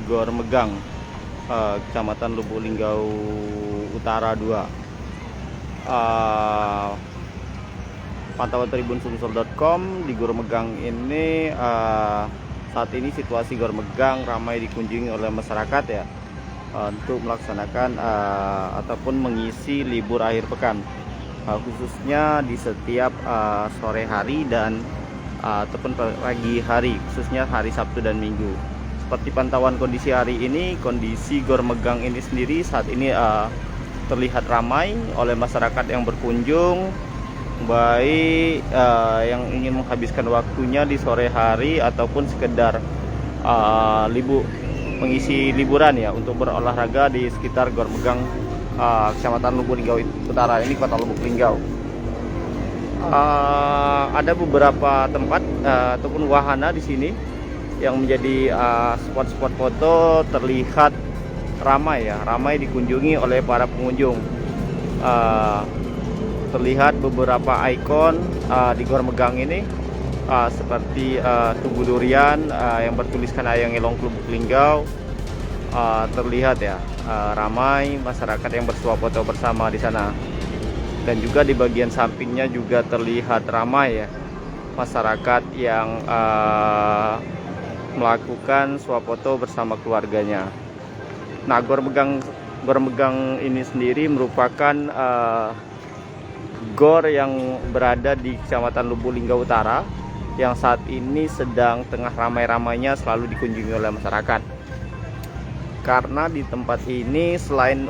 Gor Megang, Kecamatan Lubuk Linggau Utara 2. Pantauan tribun-sumsel.com di Gor Megang ini, saat ini situasi Gor Megang ramai dikunjungi oleh masyarakat ya, untuk melaksanakan ataupun mengisi libur akhir pekan, khususnya di setiap sore hari dan ataupun pagi hari, khususnya hari Sabtu dan Minggu. Seperti pantauan kondisi hari ini, kondisi Gor Megang ini sendiri saat ini terlihat ramai oleh masyarakat yang berkunjung, baik yang ingin menghabiskan waktunya di sore hari ataupun sekedar mengisi liburan ya, untuk berolahraga di sekitar Gor Megang, Kecamatan Lubuk Linggau Utara ini, Kota Lubuk Linggau. Ada beberapa tempat ataupun wahana di sini yang menjadi spot-spot foto terlihat ramai ya, ramai dikunjungi oleh para pengunjung. Terlihat beberapa ikon di Gor Megang ini, seperti Tugu Durian yang bertuliskan Ayang Elong Lubuk Linggau. Terlihat ya, ramai masyarakat yang bersuah foto bersama di sana. Dan juga di bagian sampingnya juga terlihat ramai ya, masyarakat yang melakukan swafoto bersama keluarganya. Nah, Gor Megang ini sendiri merupakan gor yang berada di Kecamatan Lubuk Linggau Utara, yang saat ini sedang tengah ramai-ramainya selalu dikunjungi oleh masyarakat. Karena di tempat ini selain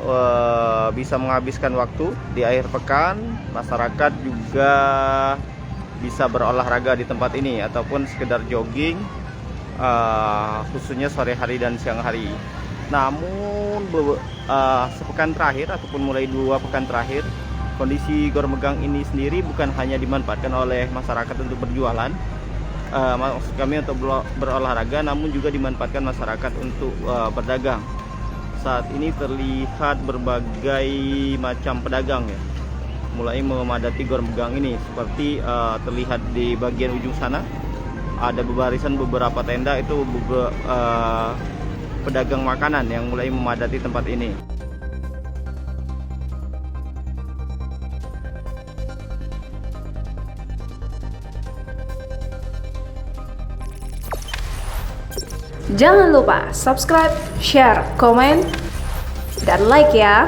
bisa menghabiskan waktu di akhir pekan, masyarakat juga bisa berolahraga di tempat ini ataupun sekedar jogging, khususnya sore hari dan siang hari. Namun sepekan terakhir ataupun mulai 2 pekan terakhir, kondisi Gor Megang ini sendiri bukan hanya dimanfaatkan oleh masyarakat untuk berjualan, maksud kami untuk berolahraga, namun juga dimanfaatkan masyarakat untuk berdagang. Saat ini terlihat berbagai macam pedagang ya, mulai memadati Gor Megang ini. Seperti terlihat di bagian ujung sana ada bebarisan beberapa tenda, itu pedagang makanan yang mulai memadati tempat ini. Jangan lupa subscribe, share, komen, dan like ya.